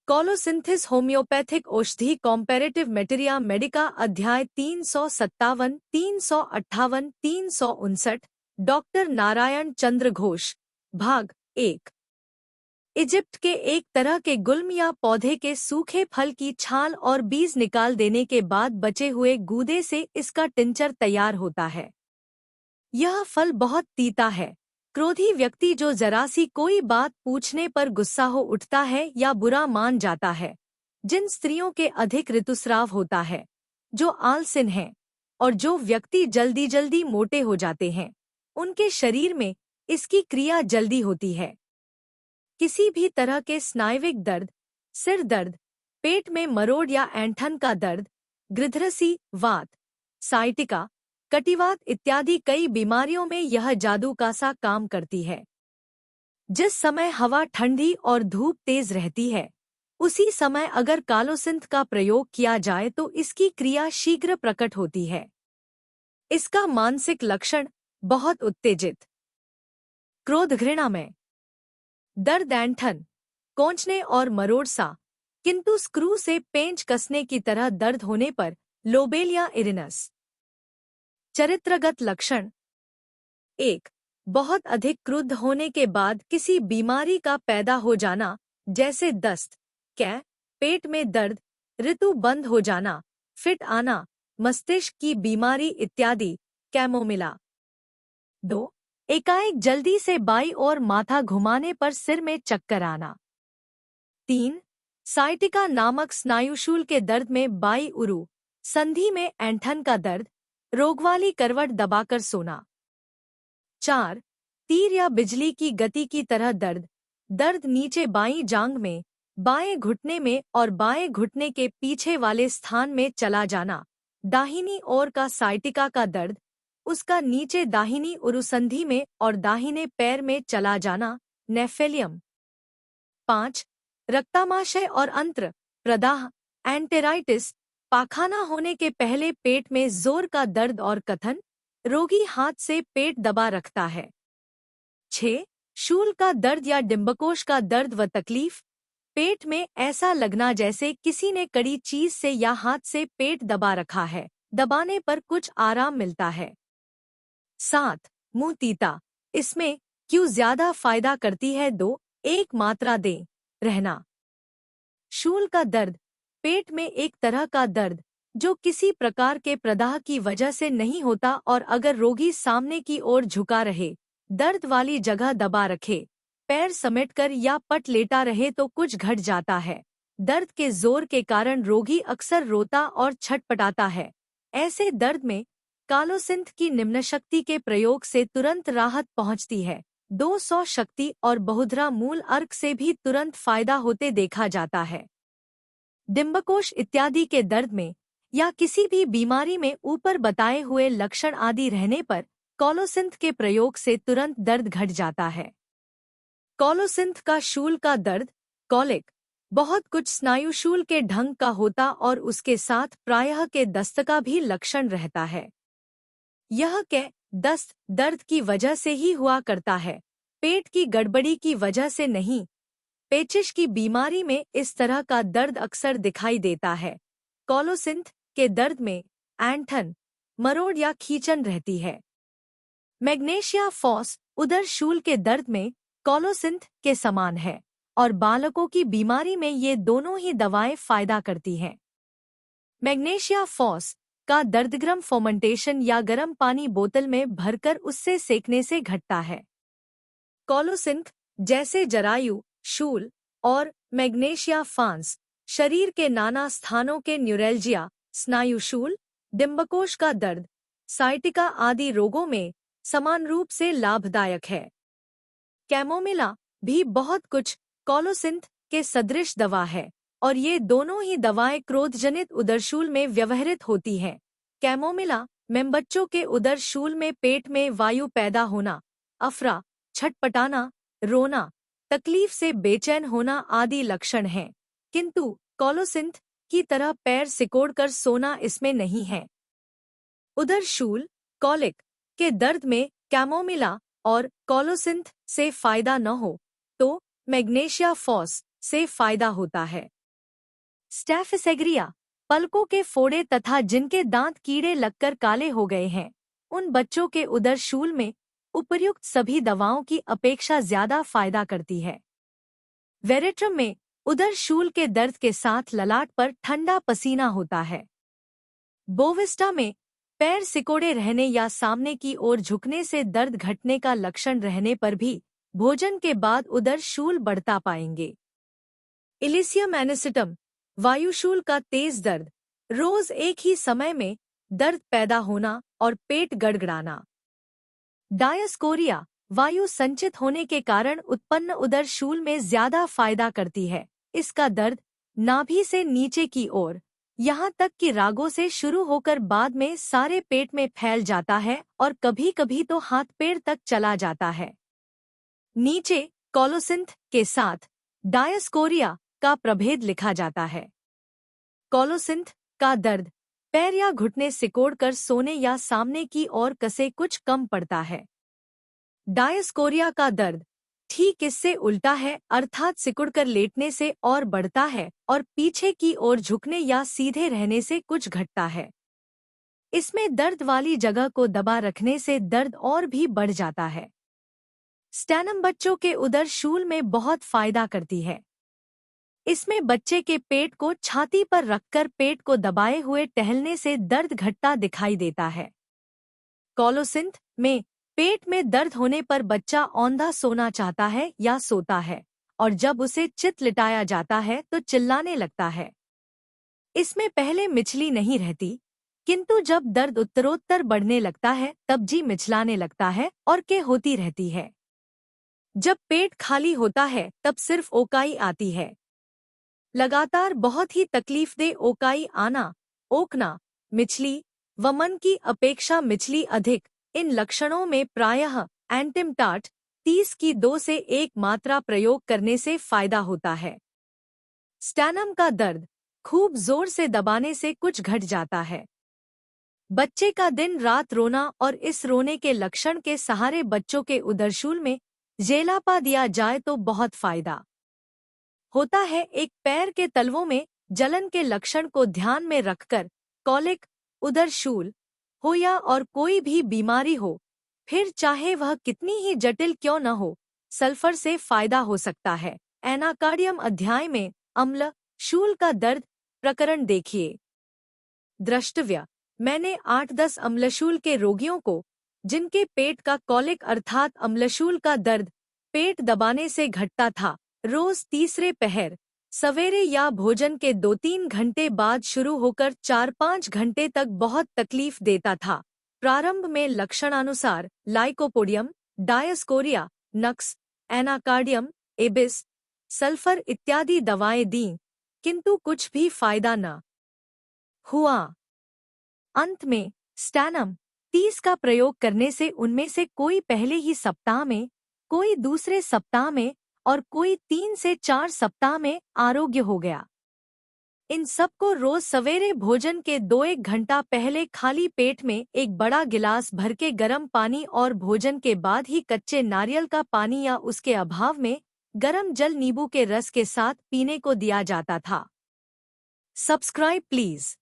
Colocynthis homeopathic औषधि कॉम्पैरेटिव मेटेरिया Medica अध्याय 357, 358, 359, doctor Narayan चंद्र घोष, भाग 1। इजिप्ट के एक तरह के गुल्म या पौधे के सूखे फल की छाल और बीज निकाल देने के बाद बचे हुए गूदे से इसका टिंचर तैयार होता है। यह फल बहुत तीता है। क्रोधी व्यक्ति जो जरा सी कोई बात पूछने पर गुस्सा हो उठता है या बुरा मान जाता है, जिन स्त्रियों के अधिक ऋतुस्राव होता है, जो आलसिन हैं, और जो व्यक्ति जल्दी जल्दी मोटे हो जाते हैं, उनके शरीर में इसकी क्रिया जल्दी होती है। किसी भी तरह के स्नायुविक दर्द, सिर दर्द, पेट में मरोड़ या ऐंठन का दर्द, गृध्रसी, वात, साइटिका, कटिवात इत्यादि कई बीमारियों में यह जादू का सा काम करती है। जिस समय हवा ठंडी और धूप तेज रहती है, उसी समय अगर कालोसिंथ का प्रयोग किया जाए तो इसकी क्रिया शीघ्र प्रकट होती है। इसका मानसिक लक्षण बहुत उत्तेजित, क्रोध, घृणा में, दर्द, ऐंठन, कोंचने और मरोड़ सा, किंतु स्क्रू से पेंच कसने की तरह दर्द होने पर, लोबेलिया इरिनस। चरित्रगत लक्षण 1। बहुत अधिक क्रुद्ध होने के बाद किसी बीमारी का पैदा हो जाना, जैसे दस्त, कै, पेट में दर्द, ऋतु बंद हो जाना, फिट आना, मस्तिष्क की बीमारी इत्यादि, कैमोमिला। 2। एकाएक जल्दी से बाई और माथा घुमाने पर सिर में चक्कर आना। 3। साइटिका नामक स्नायुशूल के दर्द में बाई उरु, संधि में ऐंठन का दर्द, रोगवाली करवट दबाकर सोना। 4। तीर या बिजली की गति की तरह दर्द, दर्द नीचे बाईं जांघ में, बाएं घुटने में और बाएं घुटने के पीछे वाले स्थान में चला जाना। दाहिनी ओर का साइटिका का दर्द, उसका नीचे दाहिनी उरुसंधि में और दाहिने पैर में चला जाना, नेफेलियम। 5। रक्तामाशय और अंत्र, प्रदाह, एंटेराइटिस, पाखाना होने के पहले पेट में जोर का दर्द और कथन, रोगी हाथ से पेट दबा रखता है। 6। शूल का दर्द या डिंबकोश का दर्द व तकलीफ, पेट में ऐसा लगना जैसे किसी ने कड़ी चीज से या हाथ से पेट दबा रखा है, दबाने पर कुछ आराम मिलता है। 7। मुंह तीता, इसमें क्यों ज्यादा फायदा करती है 2, 1 मात्रा दे रहना। शूल का दर्द, पेट में एक तरह का दर्द जो किसी प्रकार के प्रदाह की वजह से नहीं होता और अगर रोगी सामने की ओर झुका रहे, दर्द वाली जगह दबा रखे, पैर समेटकर या पट लेटा रहे तो कुछ घट जाता है। दर्द के जोर के कारण रोगी अक्सर रोता और छटपटाता है। ऐसे दर्द में कालोसिंथ की निम्न शक्ति के प्रयोग से तुरंत राहत पहुंचती है। 200 शक्ति और बहुधरा मूल अर्क से भी तुरंत फायदा होते देखा जाता है। डिंबकोश इत्यादि के दर्द में या किसी भी बीमारी में ऊपर बताए हुए लक्षण आदि रहने पर कोलोसिंथ के प्रयोग से तुरंत दर्द घट जाता है। कोलोसिंथ का शूल का दर्द, कॉलिक, बहुत कुछ स्नायुशूल के ढंग का होता और उसके साथ प्रायः के दस्त का भी लक्षण रहता है। यह के दस्त दर्द की वजह से ही हुआ करता है, पेट की गड़बड़ी की वजह से नहीं। पेचिश की बीमारी में इस तरह का दर्द अक्सर दिखाई देता है। कोलोसिंथ के दर्द में ऐंठन, मरोड़ या खींचन रहती है। मैग्नेशिया फॉस उदर शूल के दर्द में कोलोसिंथ के समान है और बालकों की बीमारी में ये दोनों ही दवाएं फायदा करती हैं। मैग्नेशिया फॉस का दर्द गर्म फोमेंटेशन या गर्म पानी बोतल में भरकर उससे सेकने से घटता है। कोलोसिंथ जैसे जरायु, शूल और मैग्नेशिया फांस शरीर के नाना स्थानों के न्यूरेल्जिया, स्नायुशूल, डिंबकोश का दर्द, साइटिका आदि रोगों में समान रूप से लाभदायक है। कैमोमिला भी बहुत कुछ कोलोसिंथ के सदृश दवा है और ये दोनों ही दवाएं क्रोधजनित उदरशूल में व्यवहृत होती हैं। कैमोमिला में बच्चों के उदरशूल में पेट में वायु पैदा होना, अफरा, छटपटाना, रोना, तकलीफ से बेचैन होना आदि लक्षण हैं, किंतु कोलोसिंथ की तरह पैर सिकोड़कर सोना इसमें नहीं है। उदरशूल, कॉलिक के दर्द में कैमोमिला और कोलोसिंथ से फायदा न हो तो मैग्नेशिया फॉस से फायदा होता है। स्टैफिसेग्रिया, पलकों के फोड़े तथा जिनके दांत कीड़े लगकर काले हो गए हैं, उन बच्चों के उदर शूल में उपर्युक्त सभी दवाओं की अपेक्षा ज्यादा फायदा करती है। वेरेट्रम में उदर शूल के दर्द के साथ ललाट पर ठंडा पसीना होता है। बोविस्टा में पैर सिकोड़े रहने या सामने की ओर झुकने से दर्द घटने का लक्षण रहने पर भी भोजन के बाद उदर शूल बढ़ता पाएंगे। इलिसियम एनिसिटम, वायुशूल का तेज दर्द, रोज एक ही समय में दर्द पैदा होना और पेट गड़गड़ाना। डायस्कोरिया, वायु संचित होने के कारण उत्पन्न उदर शूल में ज्यादा फायदा करती है। इसका दर्द नाभि से नीचे की ओर, यहाँ तक कि रागों से शुरू होकर बाद में सारे पेट में फैल जाता है और कभी कभी तो हाथ पैर तक चला जाता है। नीचे कोलोसिंथ के साथ डायस्कोरिया का प्रभेद लिखा जाता है। कोलोसिंथ का दर्द पैर या घुटने सिकोड़कर सोने या सामने की ओर कसे कुछ कम पड़ता है। डायस्कोरिया का दर्द ठीक इससे उल्टा है, अर्थात सिकुड़कर लेटने से और बढ़ता है और पीछे की ओर झुकने या सीधे रहने से कुछ घटता है। इसमें दर्द वाली जगह को दबा रखने से दर्द और भी बढ़ जाता है। स्टैनम बच्चों के उदर शूल में बहुत फायदा करती है। इसमें बच्चे के पेट को छाती पर रखकर पेट को दबाए हुए टहलने से दर्द घटता दिखाई देता है। कोलोसिंथ में पेट में दर्द होने पर बच्चा औंधा सोना चाहता है या सोता है और जब उसे चित लिटाया जाता है तो चिल्लाने लगता है। इसमें पहले मिचली नहीं रहती, किंतु जब दर्द उत्तरोत्तर बढ़ने लगता है तब जी मिचलाने लगता है और के होती रहती है। जब पेट खाली होता है तब सिर्फ ओकाई आती है। लगातार बहुत ही तकलीफदेह ओकाई आना, ओकना, मिचली व मन की अपेक्षा मिचली अधिक, इन लक्षणों में प्रायः एंटिमटाट 30 की 2 से 1 मात्रा प्रयोग करने से फायदा होता है। स्टैनम का दर्द खूब जोर से दबाने से कुछ घट जाता है। बच्चे का दिन रात रोना और इस रोने के लक्षण के सहारे बच्चों के उदरशूल में जेलापा दिया जाए तो बहुत फायदा होता है। एक पैर के तलवों में जलन के लक्षण को ध्यान में रखकर कॉलिक, उदरशूल हो या और कोई भी बीमारी हो, फिर चाहे वह कितनी ही जटिल क्यों न हो, सल्फर से फायदा हो सकता है। एनाकार्डियम अध्याय में अम्ल शूल का दर्द प्रकरण देखिए। द्रष्टव्य, मैंने 8-10 अम्लशूल के रोगियों को, जिनके पेट का कॉलिक अर्थात अम्लशूल का दर्द पेट दबाने से घटता था, रोज तीसरे पहर सवेरे या भोजन के 2-3 घंटे बाद शुरू होकर 4-5 घंटे तक बहुत तकलीफ देता था। प्रारंभ में लक्षणानुसार लाइकोपोडियम, डायस्कोरिया, नक्स, एनाकार्डियम, एबिस, सल्फर इत्यादि दवाएं दीं, किंतु कुछ भी फायदा न हुआ। अंत में स्टैनम 30 का प्रयोग करने से उनमें से कोई पहले ही सप्ताह में, कोई दूसरे सप्ताह में और कोई 3 से 4 सप्ताह में आरोग्य हो गया। इन सबको रोज सवेरे भोजन के 2-1 घंटा पहले खाली पेट में एक बड़ा गिलास भर के गर्म पानी और भोजन के बाद ही कच्चे नारियल का पानी या उसके अभाव में गर्म जल नींबू के रस के साथ पीने को दिया जाता था। Subscribe please.